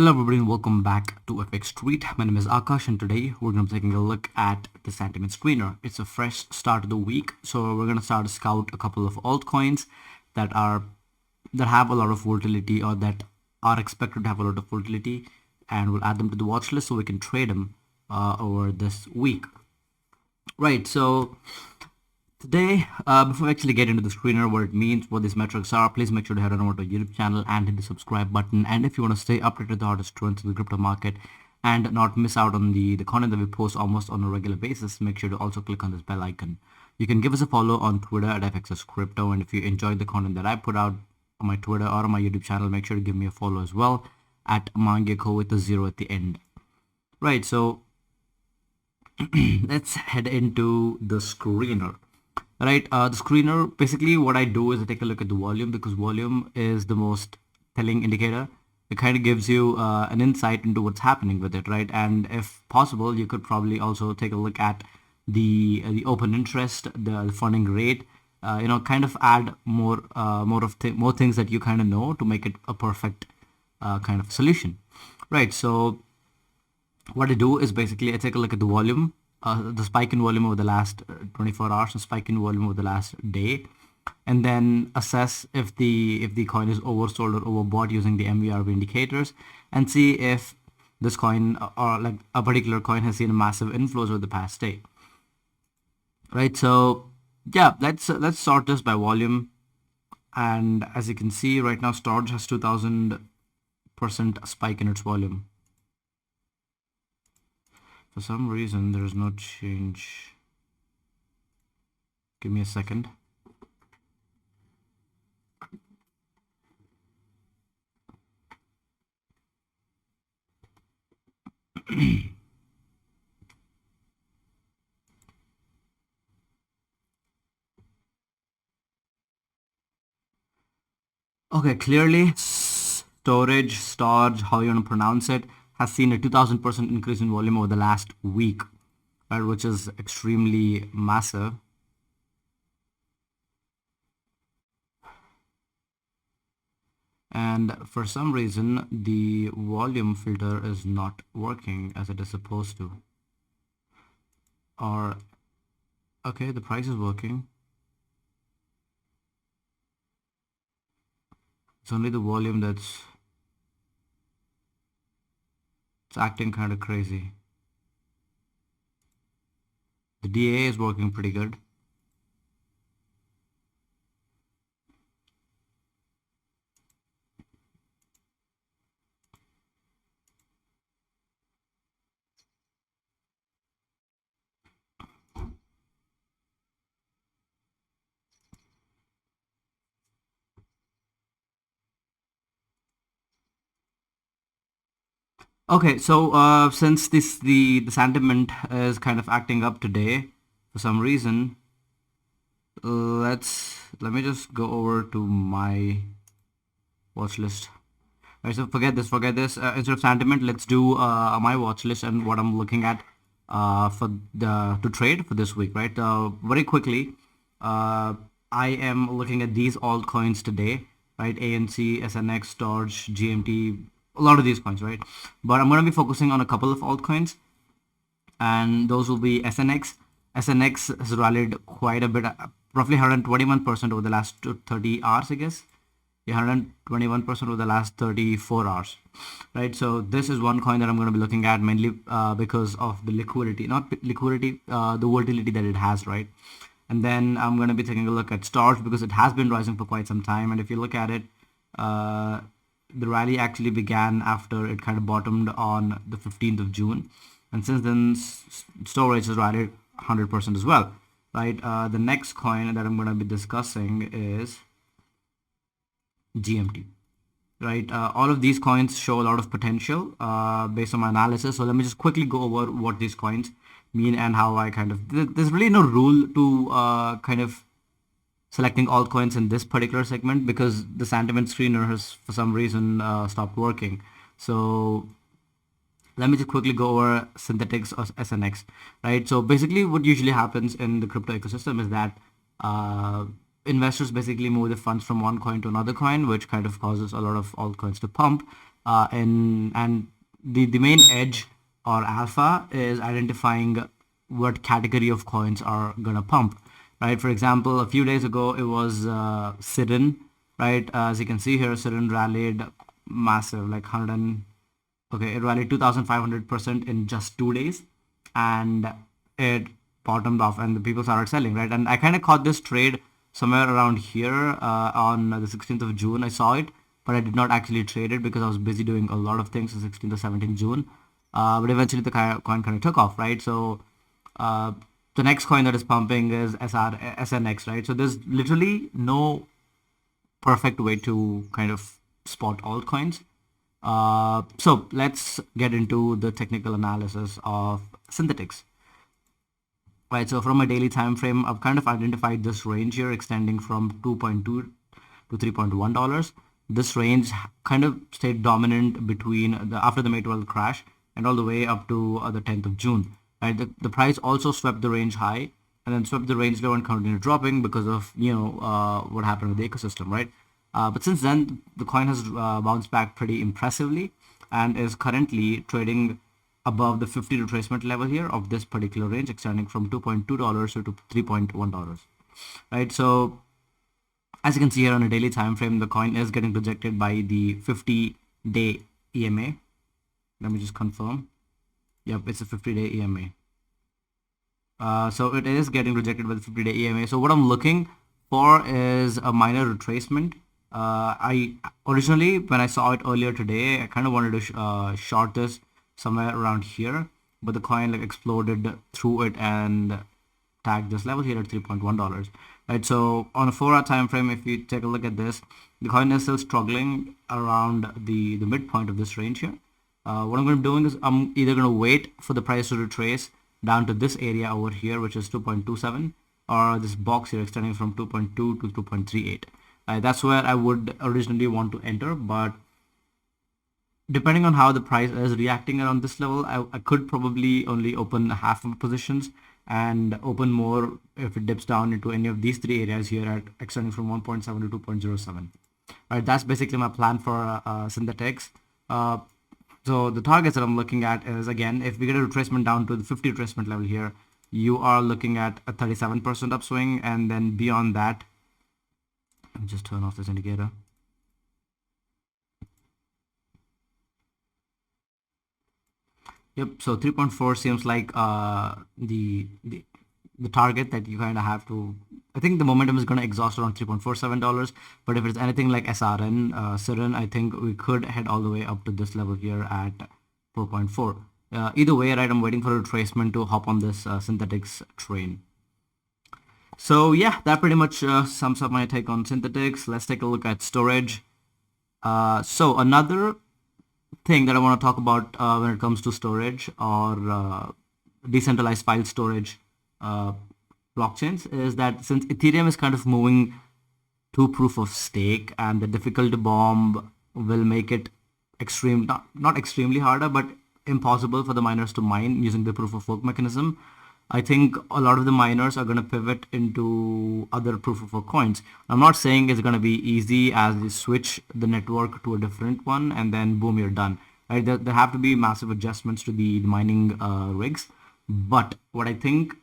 Hello everybody and welcome back to FX Street. My name is Akash and today we're going to be taking a look at the sentiment screener. It's a fresh start of the week, so we're going to start to scout a couple of altcoins that have a lot of volatility or that are expected to have a lot of volatility, and we'll add them to the watch list so we can trade them over this week. Right, so today, before we actually get into the screener, what it means, what these metrics are, please make sure to head on over to our YouTube channel and hit the subscribe button. And if you want to stay updated with the hottest trends in the crypto market and not miss out on the content that we post almost on a regular basis, make sure to also click on this bell icon. You can give us a follow on Twitter at FXSCrypto, and if you enjoyed the content that I put out on my Twitter or on my YouTube channel, make sure to give me a follow as well at Mangyako with a 0 at the end. Right, so let's head into the screener. Right, the screener, basically what I do is I take a look at the volume, because volume is the most telling indicator. It kind of gives you an insight into what's happening with it, right? And if possible, you could probably also take a look at the open interest, the funding rate, kind of add more things that you kind of know to make it a perfect kind of solution, right? So what I do is basically I take a look at the volume, the spike in volume over the last 24 hours, and spike in volume over the last day, and then assess if the coin is oversold or overbought using the MVRV indicators, and see if this coin or like a particular coin has seen a massive inflows over the past day. Right, so yeah, let's sort this by volume, and as you can see right now, Storage has 2000% spike in its volume. For some reason, there is no change. Give me a second. Okay, clearly, storage, how you want to pronounce it, has seen a 2000% increase in volume over the last week, right, which is extremely massive. And for some reason, the volume filter is not working as it is supposed to. Or, okay, the price is working. It's only the volume that's acting kind of crazy. The DA is working pretty good. Okay, so since the sentiment is kind of acting up today for some reason, let me just go over to my watch list. Right, so forget this. Instead of sentiment, let's do my watch list and what I'm looking at to trade for this week. Right, very quickly, I am looking at these altcoins today. Right, ANC, SNX, Storage, GMT, a lot of these coins, right? But I'm going to be focusing on a couple of altcoins, and those will be SNX. SNX has rallied quite a bit, roughly 121% over the last 30 hours, I guess. Yeah, 121% over the last 34 hours, right? So this is one coin that I'm going to be looking at mainly because of the liquidity, the volatility that it has, right? And then I'm going to be taking a look at Storage because it has been rising for quite some time, and if you look at it, the rally actually began after it kind of bottomed on the 15th of June, and since then Storage has rallied 100% as well, right? The next coin that I'm going to be discussing is GMT, right? All of these coins show a lot of potential based on my analysis, so let me just quickly go over what these coins mean and how I kind of, there's really no rule to kind of selecting altcoins in this particular segment because the sentiment screener has for some reason stopped working. So let me just quickly go over synthetics or SNX, right? So basically what usually happens in the crypto ecosystem is that investors basically move the funds from one coin to another coin, which kind of causes a lot of altcoins to pump. And the main edge or alpha is identifying what category of coins are gonna pump, right? For example, a few days ago it was Sirin, right? As you can see here, Sirin rallied massive, like 100 and okay, it rallied 2,500% in just 2 days, and it bottomed off, and the people started selling, right? And I kind of caught this trade somewhere around here on the 16th of June. I saw it, but I did not actually trade it because I was busy doing a lot of things on 16th or 17th June. But eventually the coin kind of took off, right? So uh, the next coin that is pumping is SNX, right? So there's literally no perfect way to kind of spot altcoins. So let's get into the technical analysis of synthetics. Right, so from a daily time frame, I've kind of identified this range here extending from 2.2 to $3.1. This range kind of stayed dominant between the after the May 12 crash and all the way up to the 10th of June. Right, the price also swept the range high and then swept the range low and continued dropping because of what happened with the ecosystem, right? But since then, the coin has bounced back pretty impressively and is currently trading above the 50 retracement level here of this particular range, extending from $2.2 to $3.1, right? So as you can see here on a daily time frame, the coin is getting rejected by the 50-day EMA. Let me just confirm. Yep, it's a 50-day EMA. So it is getting rejected by the 50-day EMA. So what I'm looking for is a minor retracement. I originally, when I saw it earlier today, I kind of wanted to short this somewhere around here, but the coin like exploded through it and tagged this level here at $3.1, right? So on a 4-hour time frame, if you take a look at this, the coin is still struggling around the midpoint of this range here. What I'm going to be doing is I'm either going to wait for the price to retrace down to this area over here, which is 2.27, or this box here extending from 2.2 to 2.38. That's where I would originally want to enter, but depending on how the price is reacting around this level, I could probably only open half of positions and open more if it dips down into any of these three areas here at extending from 1.7 to 2.07. Right, that's basically my plan for synthetics. So the targets that I'm looking at is, again, if we get a retracement down to the 50 retracement level here, you are looking at a 37% upswing, and then beyond that, let me just turn off this indicator. Yep, so 3.4 seems like the target that you kind of have to. I think the momentum is going to exhaust around $3.47, but if it's anything like SRN, Siren, I think we could head all the way up to this level here at 4.4. Either way, right, I'm waiting for a retracement to hop on this synthetics train. So yeah, that pretty much sums up my take on synthetics. Let's take a look at storage. So another thing that I want to talk about when it comes to storage or decentralized file storage blockchains is that since Ethereum is kind of moving to proof of stake and the difficulty bomb will make it not extremely harder, but impossible for the miners to mine using the proof of work mechanism, I think a lot of the miners are going to pivot into other proof of work coins. I'm not saying it's going to be easy as you switch the network to a different one and then boom, you're done. Right? There have to be massive adjustments to the mining rigs. But what I think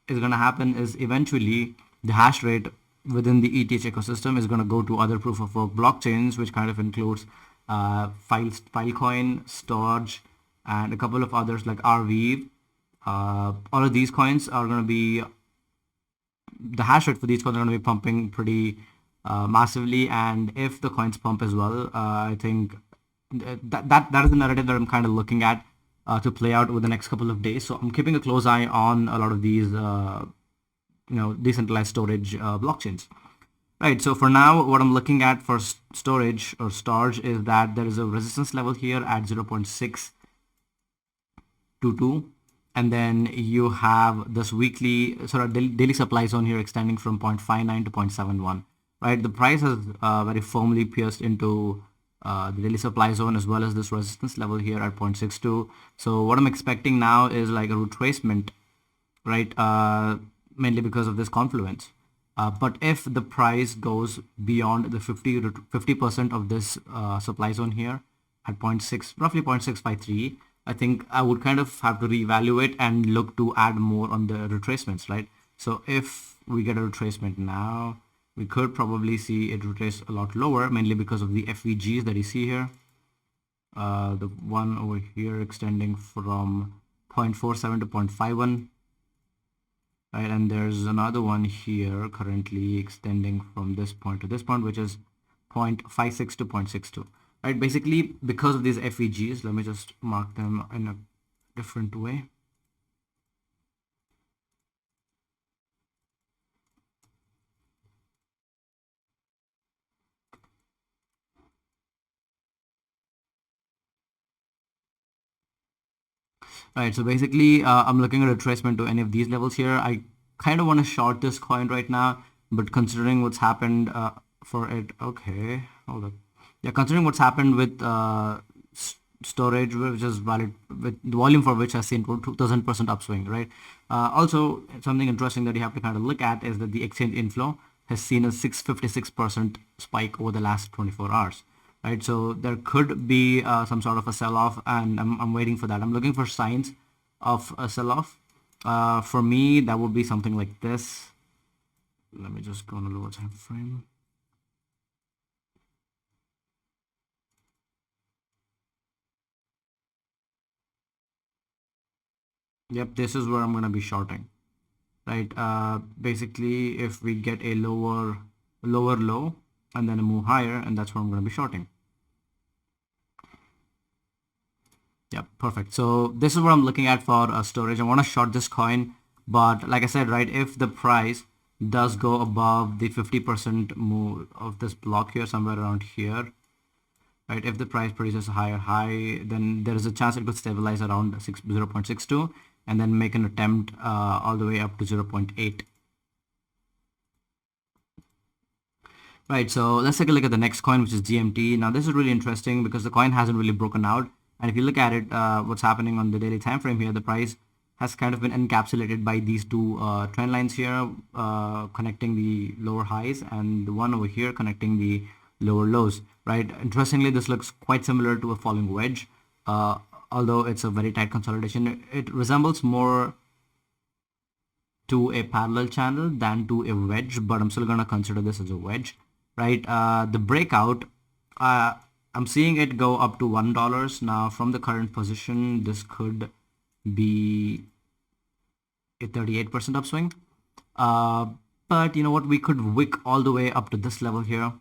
is going to happen is eventually the hash rate within the ETH ecosystem is going to go to other proof of work blockchains, which kind of includes Filecoin, Storage, and a couple of others like RV. All of these coins are going to be, the hash rate for these coins are going to be pumping pretty massively, and if the coins pump as well, I think that is the narrative that I'm kind of looking at to play out over the next couple of days. So I'm keeping a close eye on a lot of these decentralized storage blockchains. Right, so for now, what I'm looking at for storage or storage is that there is a resistance level here at 0.622, and then you have this weekly sort of daily supply zone here extending from 0.59 to 0.71. Right, the price has very firmly pierced into the daily supply zone as well as this resistance level here at 0.62. So what I'm expecting now is like a retracement, right, mainly because of this confluence. But if the price goes beyond the 50% of this supply zone here, at 0.6, roughly 0.653, I think I would kind of have to reevaluate and look to add more on the retracements, right? So if we get a retracement now, we could probably see it retrace a lot lower, mainly because of the FVGs that you see here. The one over here extending from 0.47 to 0.51, right? And there's another one here currently extending from this point to this point, which is 0.56 to 0.62. Right, basically because of these FEGs, let me just mark them in a different way. Right, so basically I'm looking at a retracement to any of these levels here. I kind of want to short this coin right now, but considering what's happened for it, okay, hold up. Yeah, considering what's happened with storage, which is valid, with the volume for which has seen 2000% upswing, right? Also, something interesting that you have to kind of look at is that the exchange inflow has seen a 656% spike over the last 24 hours, right? So there could be some sort of a sell-off, and I'm waiting for that. I'm looking for signs of a sell-off. For me, that would be something like this. Let me just go on a lower time frame. Yep, this is where I'm going to be shorting, right? Basically, if we get a lower low and then a move higher, and that's where I'm going to be shorting. Yep, perfect. So this is what I'm looking at for storage. I want to short this coin, but like I said, right, if the price does go above the 50% move of this block here, somewhere around here, right, if the price produces a higher high, then there is a chance it could stabilize around 0.62 and then make an attempt all the way up to 0.8. Right, so let's take a look at the next coin, which is GMT. Now this is really interesting because the coin hasn't really broken out, and if you look at it, what's happening on the daily time frame here, the price has kind of been encapsulated by these two trend lines here, connecting the lower highs, and the one over here connecting the lower lows, right? Interestingly, this looks quite similar to a falling wedge, although it's a very tight consolidation. It resembles more to a parallel channel than to a wedge, but I'm still gonna consider this as a wedge, right? The breakout, I'm seeing it go up to $1 now. From the current position, this could be a 38% upswing, but you know what, we could wick all the way up to this level here.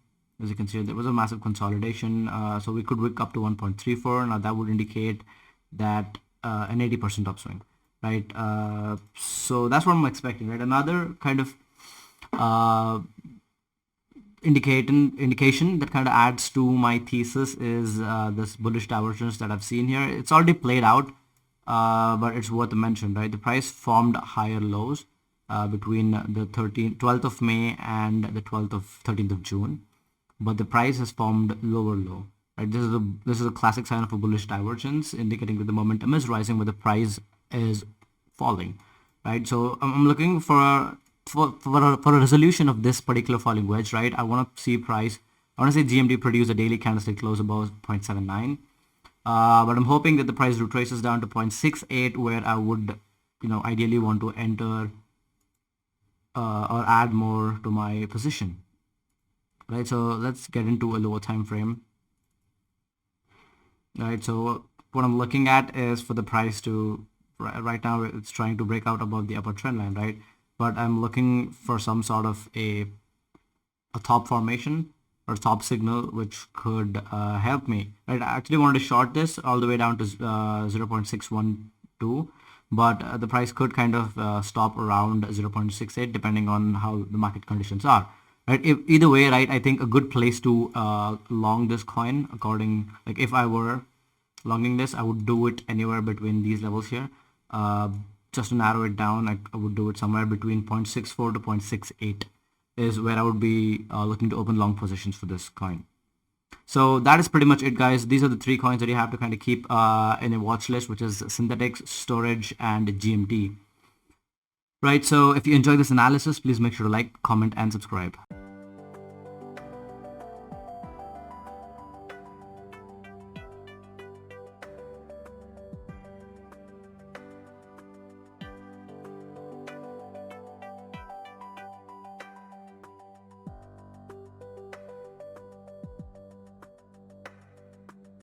As you can see, there was a massive consolidation, so we could wick up to 1.34. Now that would indicate that an 80% upswing, right? So that's what I'm expecting, right? Another kind of indication that kind of adds to my thesis is this bullish divergence that I've seen here. It's already played out, but it's worth a mention, right? The price formed higher lows between the 12th of May and the 13th of June, but the price has formed lower low, right? This is a classic sign of a bullish divergence, indicating that the momentum is rising but the price is falling, right? So I'm looking for a resolution of this particular falling wedge, right? I want to see GMT produce a daily candlestick close above 0.79, but I'm hoping that the price retraces down to 0.68, where I would, ideally want to enter or add more to my position, right? So let's get into a lower time frame, right? So what I'm looking at is for the price to, right now it's trying to break out above the upper trend line, right? But I'm looking for some sort of a top formation or top signal which could help me, right? I actually wanted to short this all the way down to 0.612, but the price could kind of stop around 0.68 depending on how the market conditions are, right? Either way, right, I think a good place to long this coin, if I were longing this, I would do it anywhere between these levels here. Just to narrow it down, I would do it somewhere between 0.64 to 0.68 is where I would be looking to open long positions for this coin. So that is pretty much it, guys. These are the three coins that you have to kind of keep in a watch list, which is synthetics, storage, and GMT. Right, so if you enjoyed this analysis, please make sure to like, comment, and subscribe.